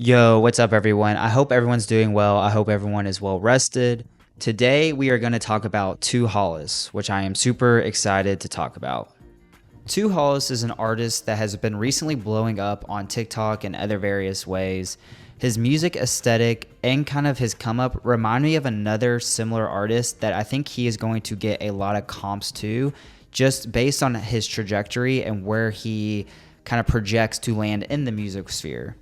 Yo, what's up, everyone? I hope everyone's doing well. I hope everyone is well rested. Today, we are going to talk about Two Hollis, which I am super excited to talk about. Two Hollis is an artist that has been recently blowing up on TikTok and other various ways. His music aesthetic and kind of his come up remind me of another similar artist that I think he is going to get a lot of comps to, just based on his trajectory and where he kind of projects to land in the music sphere.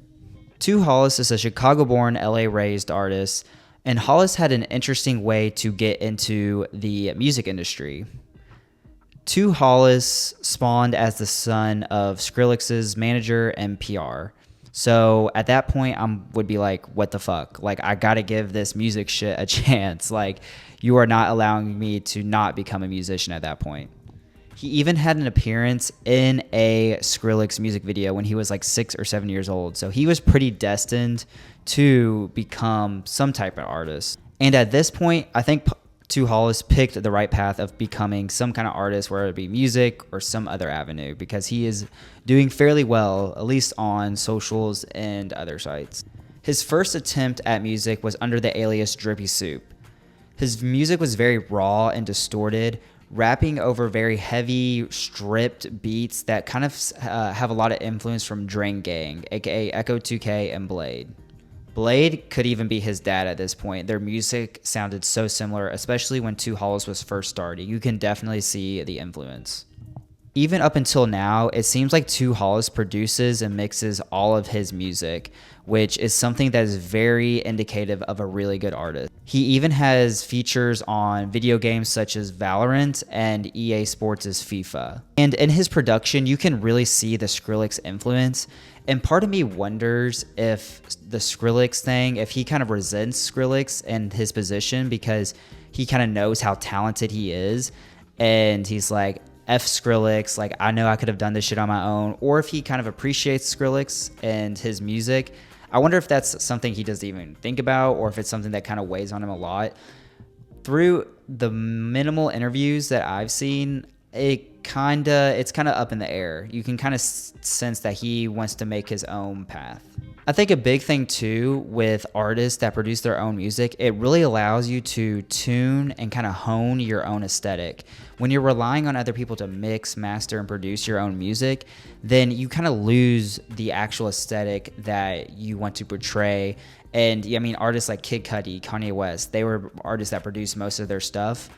Two Hollis is a Chicago-born, LA-raised artist, and Hollis had an interesting way to get into the music industry. Two Hollis spawned as the son of Skrillex's manager and PR. So at that point, I would be like, what the fuck? Like, I gotta give this music shit a chance. Like, you are not allowing me to not become a musician at that point. He even had an appearance in a Skrillex music video when he was like 6 or 7 years old. So he was pretty destined to become some type of artist. And at this point, I think Two Hollis picked the right path of becoming some kind of artist, whether it be music or some other avenue, because he is doing fairly well, at least on socials and other sites. His first attempt at music was under the alias Drippy Soup. His music was very raw and distorted, rapping over very heavy, stripped beats that kind of have a lot of influence from Drain Gang, aka Echo 2K and Blade. Blade could even be his dad at this point. Their music sounded so similar, especially when Two Hollis was first starting. You can definitely see the influence. Even up until now, it seems like Two Hollis produces and mixes all of his music, which is something that is very indicative of a really good artist. He even has features on video games such as Valorant and EA Sports' FIFA. And in his production, you can really see the Skrillex influence. And part of me wonders if the Skrillex thing, if he kind of resents Skrillex and his position because he kind of knows how talented he is. And he's like, F Skrillex, like, I know I could have done this shit on my own. Or if he kind of appreciates Skrillex and his music. I wonder if that's something he doesn't even think about, or if it's something that kind of weighs on him a lot. Through the minimal interviews that I've seen, it's kind of up in the air. You can kind of sense that he wants to make his own path. I think a big thing too with artists that produce their own music, it really allows you to tune and kind of hone your own aesthetic. When you're relying on other people to mix, master, and produce your own music, then you kind of lose the actual aesthetic that you want to portray. And I mean, artists like Kid Cudi, Kanye West, they were artists that produced most of their stuff.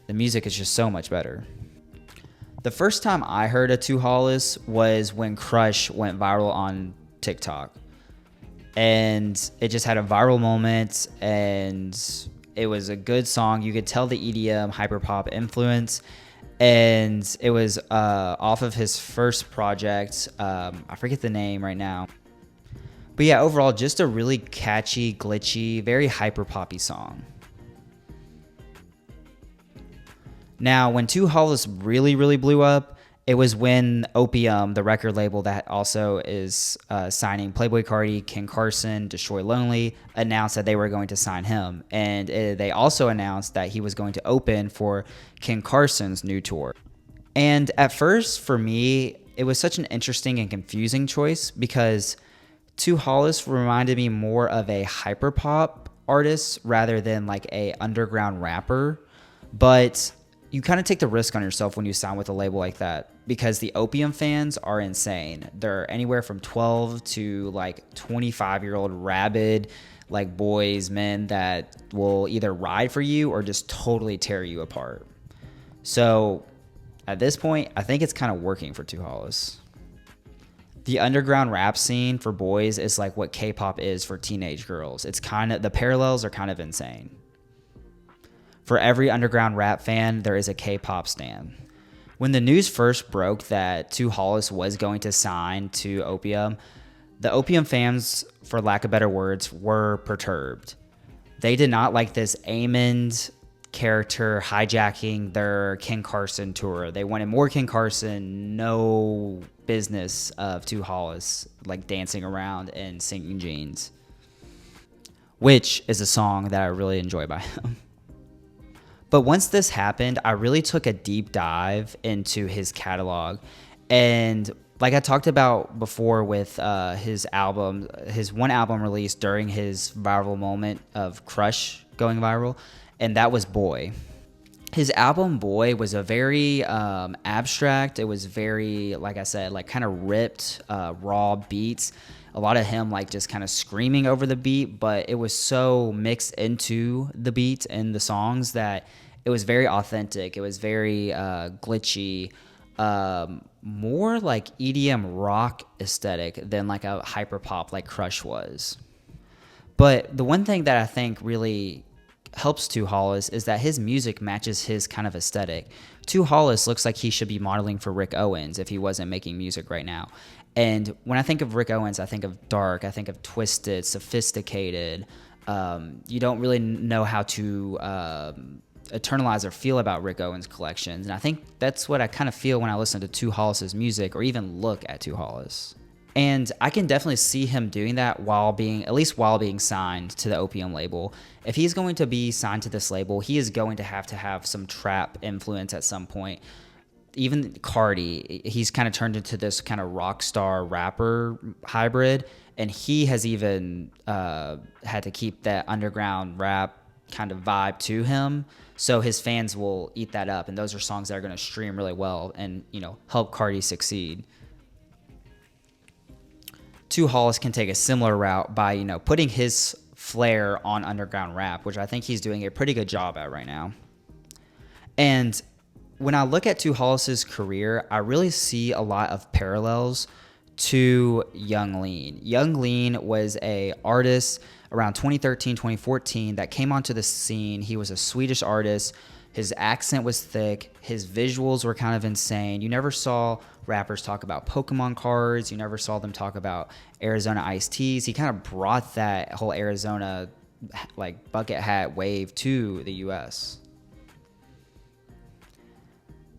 The music is just so much better. The first time I heard of Two Hollis was when Crush went viral on TikTok. And it just had a viral moment, and it was a good song. You could tell the EDM hyperpop influence, and it was off of his first project. I forget the name right now. But yeah, overall, just a really catchy, glitchy, very hyperpoppy song. Now, when Two Hollis really, really blew up, it was when Opium, the record label that also is signing Playboi Carti, Ken Carson, Destroy Lonely, announced that they were going to sign him. And they also announced that he was going to open for Ken Carson's new tour. And at first, for me, it was such an interesting and confusing choice because Two Hollis reminded me more of a hyperpop artist rather than like a underground rapper. But you kind of take the risk on yourself when you sign with a label like that because the Opium fans are insane. They're anywhere from 12 to like 25-year-old rabid like boys, men that will either ride for you or just totally tear you apart. So at this point, I think it's kind of working for Two Hollis. The underground rap scene for boys is like what K-pop is for teenage girls. It's kind of, the parallels are kind of insane. For every underground rap fan, there is a K-pop stan. When the news first broke that Two Hollis was going to sign to Opium, the Opium fans, for lack of better words, were perturbed. They did not like this Amond character hijacking their Ken Carson tour. They wanted more Ken Carson, no business of Two Hollis, like dancing around and singing jeans, which is a song that I really enjoy by him. But once this happened, I really took a deep dive into his catalog. And Like I talked about before with his one album released during his viral moment of Crush going viral, and that was Boy. His album Boy was a very abstract. It was very, like I said, like kind of ripped, raw beats. A lot of him like just kind of screaming over the beat, but it was so mixed into the beat and the songs that it was very authentic. It was very glitchy, more like EDM rock aesthetic than like a hyper pop like Crush was. But the one thing that I think really helps Two Hollis is that his music matches his kind of aesthetic. Two Hollis looks like he should be modeling for Rick Owens if he wasn't making music right now. And when I think of Rick Owens, I think of dark, I think of twisted, sophisticated. You don't really know how to eternalize or feel about Rick Owens' collections. And I think that's what I kind of feel when I listen to Two Hollis' music or even look at Two Hollis. And I can definitely see him doing that at least while being signed to the Opium label. If he's going to be signed to this label, he is going to have some trap influence at some point. Even Cardi, he's kind of turned into this kind of rock star rapper hybrid, and he has even had to keep that underground rap kind of vibe to him. So his fans will eat that up, and those are songs that are going to stream really well and, help Cardi succeed. Two Hollis can take a similar route by, putting his flair on underground rap, which I think he's doing a pretty good job at right now. And when I look at Two Hollis' career, I really see a lot of parallels to Young Lean. Young Lean was a artist around 2013, 2014 that came onto the scene. He was a Swedish artist. His accent was thick. His visuals were kind of insane. You never saw rappers talk about Pokemon cards. You never saw them talk about Arizona iced teas. He kind of brought that whole Arizona like bucket hat wave to the US.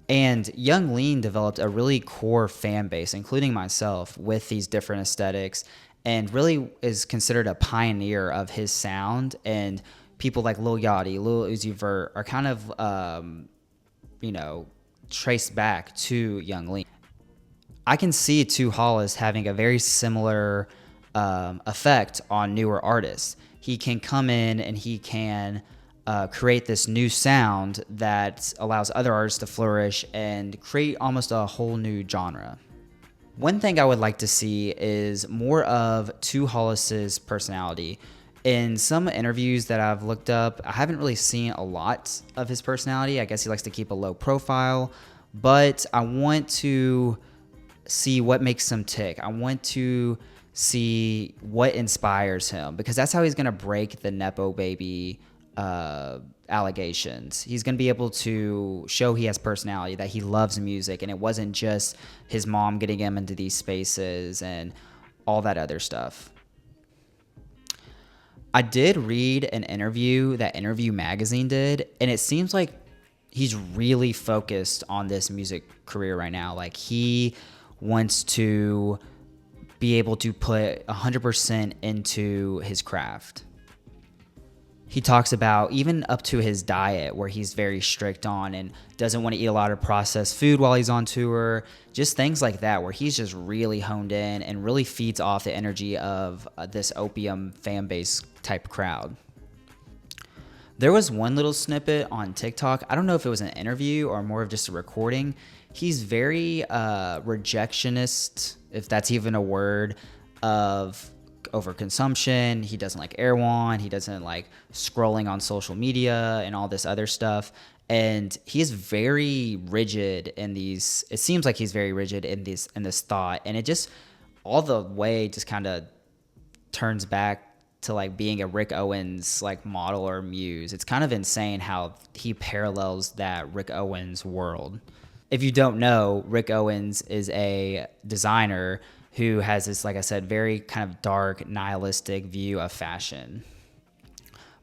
And Young Lean developed a really core fan base, including myself, with these different aesthetics, and really is considered a pioneer of his sound. And people like Lil Yachty, Lil Uzi Vert are kind of, traced back to Young Lean. I can see Two Hollis having a very similar effect on newer artists. He can come in and he can create this new sound that allows other artists to flourish and create almost a whole new genre. One thing I would like to see is more of Two Hollis' personality. In some interviews that I've looked up, I haven't really seen a lot of his personality. I guess he likes to keep a low profile, but I want to see what makes him tick. I want to see what inspires him, because that's how he's going to break the Nepo baby allegations. He's going to be able to show he has personality, that he loves music, and it wasn't just his mom getting him into these spaces and all that other stuff. I did read an interview that Interview Magazine did, and it seems like he's really focused on this music career right now. Like, he wants to be able to put 100% into his craft. He talks about even up to his diet, where he's very strict on and doesn't want to eat a lot of processed food while he's on tour. Just things like that, where he's just really honed in and really feeds off the energy of this Opium fan base type crowd. There was one little snippet on TikTok. I don't know if it was an interview or more of just a recording. He's very rejectionist, if that's even a word, of overconsumption. He doesn't like Erewhon. He doesn't like scrolling on social media and all this other stuff. And he is very rigid in these. It seems like he's very rigid in this thought, and it just all the way just kind of turns back to like being a Rick Owens like model or muse. It's kind of insane how he parallels that Rick Owens world. If you don't know, Rick Owens is a designer who has this, like I said, very kind of dark, nihilistic view of fashion.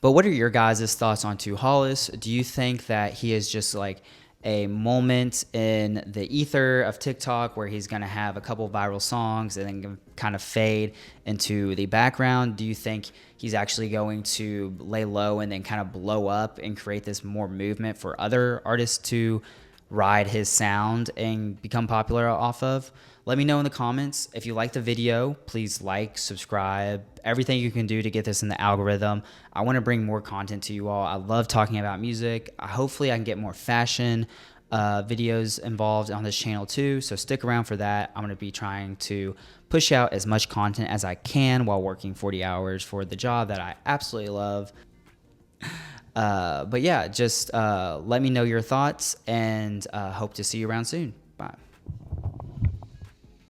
But what are your guys' thoughts on Two Hollis? Do you think that he is just like a moment in the ether of TikTok where he's going to have a couple viral songs and then kind of fade into the background? Do you think he's actually going to lay low and then kind of blow up and create this more movement for other artists to ride his sound and become popular off of. Let me know in the comments. If you like the video, please like, subscribe, everything you can do to get this in the algorithm. I want to bring more content to you all. I love talking about music. Hopefully I can get more fashion videos involved on this channel too, so stick around for that. I'm going to be trying to push out as much content as I can while working 40 hours for the job that I absolutely love. But yeah, just let me know your thoughts, and hope to see you around soon. Bye.